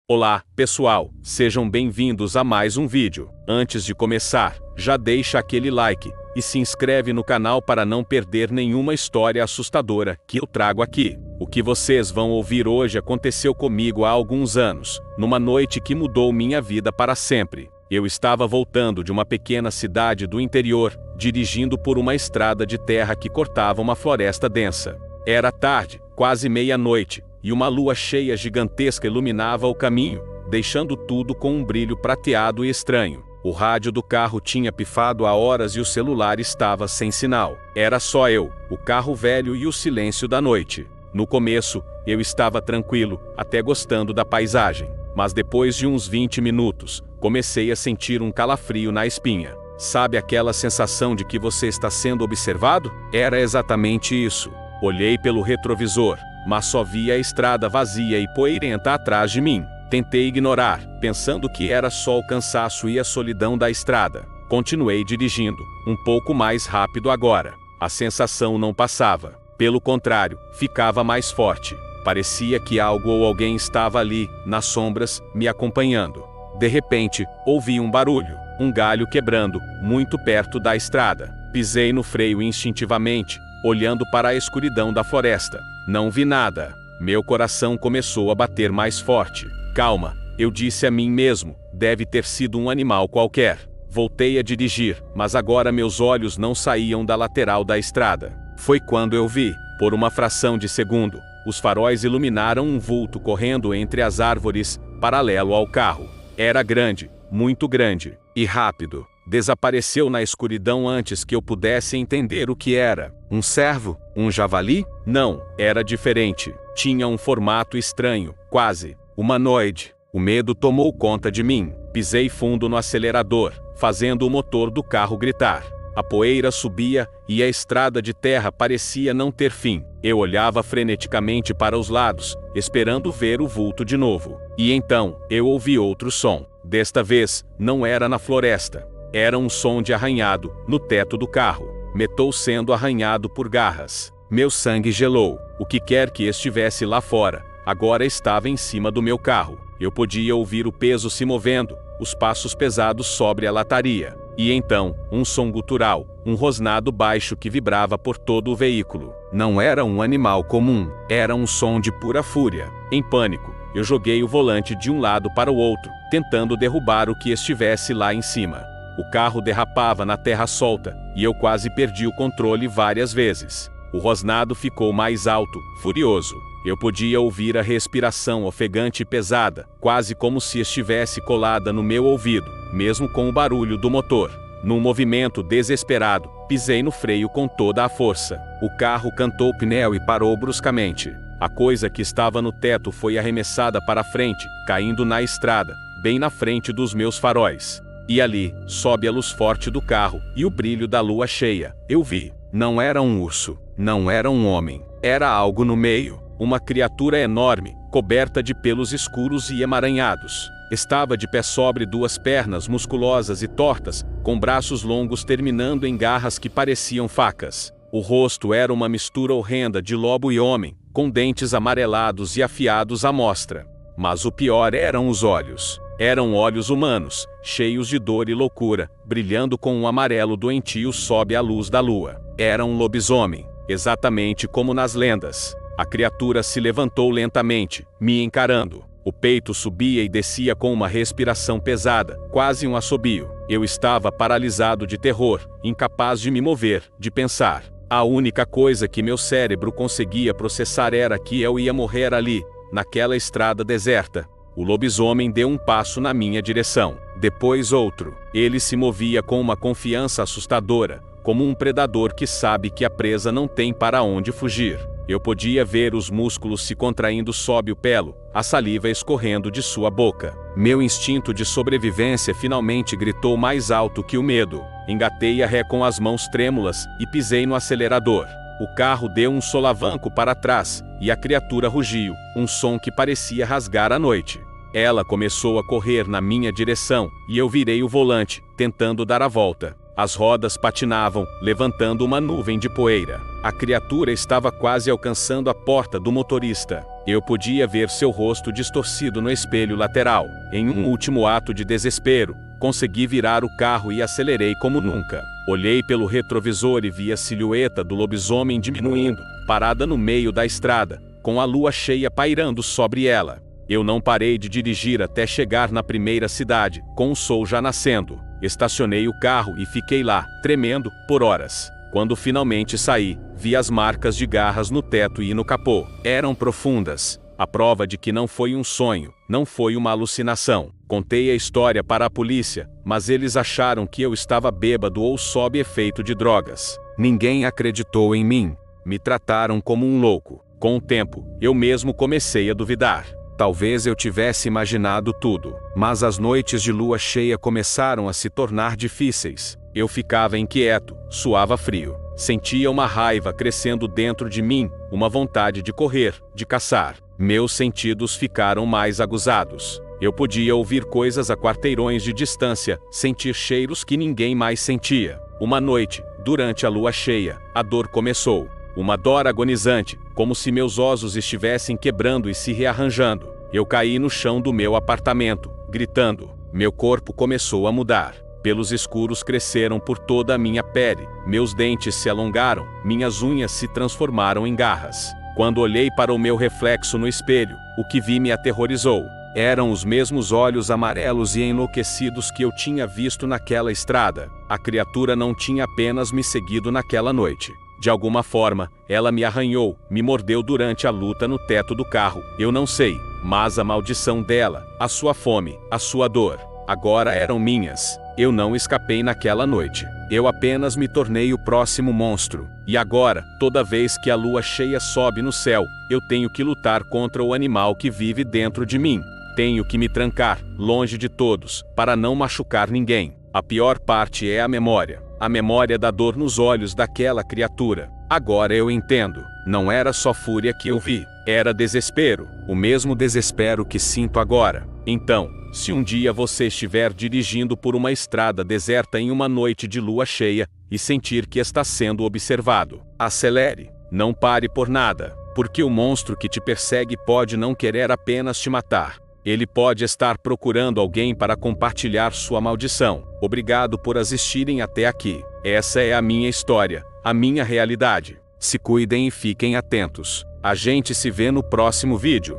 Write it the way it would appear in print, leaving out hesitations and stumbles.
Olá, pessoal, sejam bem-vindos a mais um vídeo. Antes de começar, já deixa aquele like e se inscreve no canal para não perder nenhuma história assustadora que eu trago aqui. O que vocês vão ouvir hoje aconteceu comigo há alguns anos, numa noite que mudou minha vida para sempre. Eu estava voltando de uma pequena cidade do interior, dirigindo por uma estrada de terra que cortava uma floresta densa. Era tarde, quase meia-noite, e uma lua cheia gigantesca iluminava o caminho, deixando tudo com um brilho prateado e estranho. O rádio do carro tinha pifado há horas e o celular estava sem sinal. Era só eu, o carro velho e o silêncio da noite. No começo, eu estava tranquilo, até gostando da paisagem. Mas depois de uns 20 minutos, comecei a sentir um calafrio na espinha. Sabe aquela sensação de que você está sendo observado? Era exatamente isso. Olhei pelo retrovisor, mas só via a estrada vazia e poeirenta atrás de mim. Tentei ignorar, pensando que era só o cansaço e a solidão da estrada. Continuei dirigindo, um pouco mais rápido agora. A sensação não passava. Pelo contrário, ficava mais forte. Parecia que algo ou alguém estava ali, nas sombras, me acompanhando. De repente, ouvi um barulho, um galho quebrando, muito perto da estrada. Pisei no freio instintivamente, olhando para a escuridão da floresta. Não vi nada. Meu coração começou a bater mais forte. Calma, eu disse a mim mesmo, deve ter sido um animal qualquer. Voltei a dirigir, mas agora meus olhos não saíam da lateral da estrada. Foi quando eu vi, por uma fração de segundo, os faróis iluminaram um vulto correndo entre as árvores, paralelo ao carro. Era grande, muito grande, e rápido. Desapareceu na escuridão antes que eu pudesse entender o que era. Um cervo? Um javali? Não, era diferente. Tinha um formato estranho, quase humanoide. O medo tomou conta de mim. Pisei fundo no acelerador, fazendo o motor do carro gritar. A poeira subia e a estrada de terra parecia não ter fim. Eu olhava freneticamente para os lados, esperando ver o vulto de novo. E então, eu ouvi outro som. Desta vez, não era na floresta. Era um som de arranhado, no teto do carro. Metal sendo arranhado por garras. Meu sangue gelou. O que quer que estivesse lá fora, agora estava em cima do meu carro. Eu podia ouvir o peso se movendo, os passos pesados sobre a lataria. E então, um som gutural, um rosnado baixo que vibrava por todo o veículo. Não era um animal comum, era um som de pura fúria. Em pânico, eu joguei o volante de um lado para o outro, tentando derrubar o que estivesse lá em cima. O carro derrapava na terra solta, e eu quase perdi o controle várias vezes. O rosnado ficou mais alto, furioso. Eu podia ouvir a respiração ofegante e pesada, quase como se estivesse colada no meu ouvido, mesmo com o barulho do motor. Num movimento desesperado, pisei no freio com toda a força. O carro cantou o pneu e parou bruscamente. A coisa que estava no teto foi arremessada para frente, caindo na estrada, bem na frente dos meus faróis. E ali, sob a luz forte do carro e o brilho da lua cheia, eu vi. Não era um urso, não era um homem, era algo no meio. Uma criatura enorme, coberta de pelos escuros e emaranhados. Estava de pé sobre duas pernas musculosas e tortas, com braços longos terminando em garras que pareciam facas. O rosto era uma mistura horrenda de lobo e homem, com dentes amarelados e afiados à mostra. Mas o pior eram os olhos. Eram olhos humanos, cheios de dor e loucura, brilhando com um amarelo doentio sob a luz da lua. Era um lobisomem, exatamente como nas lendas. A criatura se levantou lentamente, me encarando. O peito subia e descia com uma respiração pesada, quase um assobio. Eu estava paralisado de terror, incapaz de me mover, de pensar. A única coisa que meu cérebro conseguia processar era que eu ia morrer ali, naquela estrada deserta. O lobisomem deu um passo na minha direção, depois outro. Ele se movia com uma confiança assustadora, como um predador que sabe que a presa não tem para onde fugir. Eu podia ver os músculos se contraindo sob o pelo, a saliva escorrendo de sua boca. Meu instinto de sobrevivência finalmente gritou mais alto que o medo. Engatei a ré com as mãos trêmulas e pisei no acelerador. O carro deu um solavanco para trás, e a criatura rugiu, um som que parecia rasgar a noite. Ela começou a correr na minha direção, e eu virei o volante, tentando dar a volta. As rodas patinavam, levantando uma nuvem de poeira. A criatura estava quase alcançando a porta do motorista. Eu podia ver seu rosto distorcido no espelho lateral. Em um último ato de desespero, consegui virar o carro e acelerei como nunca. Olhei pelo retrovisor e vi a silhueta do lobisomem diminuindo, parada no meio da estrada, com a lua cheia pairando sobre ela. Eu não parei de dirigir até chegar na primeira cidade, com o sol já nascendo. Estacionei o carro e fiquei lá, tremendo, por horas. Quando finalmente saí, vi as marcas de garras no teto e no capô. Eram profundas. A prova de que não foi um sonho, não foi uma alucinação. Contei a história para a polícia, mas eles acharam que eu estava bêbado ou sob efeito de drogas. Ninguém acreditou em mim. Me trataram como um louco. Com o tempo, eu mesmo comecei a duvidar. Talvez eu tivesse imaginado tudo, mas as noites de lua cheia começaram a se tornar difíceis. Eu ficava inquieto, suava frio. Sentia uma raiva crescendo dentro de mim, uma vontade de correr, de caçar. Meus sentidos ficaram mais aguzados. Eu podia ouvir coisas a quarteirões de distância, sentir cheiros que ninguém mais sentia. Uma noite, durante a lua cheia, a dor começou. Uma dor agonizante, como se meus ossos estivessem quebrando e se rearranjando. Eu caí no chão do meu apartamento, gritando. Meu corpo começou a mudar. Pelos escuros cresceram por toda a minha pele. Meus dentes se alongaram, minhas unhas se transformaram em garras. Quando olhei para o meu reflexo no espelho, o que vi me aterrorizou. Eram os mesmos olhos amarelos e enlouquecidos que eu tinha visto naquela estrada. A criatura não tinha apenas me seguido naquela noite. De alguma forma, ela me arranhou, me mordeu durante a luta no teto do carro. Eu não sei, mas a maldição dela, a sua fome, a sua dor, agora eram minhas. Eu não escapei naquela noite. Eu apenas me tornei o próximo monstro. E agora, toda vez que a lua cheia sobe no céu, eu tenho que lutar contra o animal que vive dentro de mim. Tenho que me trancar, longe de todos, para não machucar ninguém. A pior parte é a memória. A memória da dor nos olhos daquela criatura. Agora eu entendo. Não era só fúria que eu vi. Era desespero. O mesmo desespero que sinto agora. Então, se um dia você estiver dirigindo por uma estrada deserta em uma noite de lua cheia e sentir que está sendo observado, acelere. Não pare por nada, porque o monstro que te persegue pode não querer apenas te matar. Ele pode estar procurando alguém para compartilhar sua maldição. Obrigado por assistirem até aqui. Essa é a minha história, a minha realidade. Se cuidem e fiquem atentos. A gente se vê no próximo vídeo.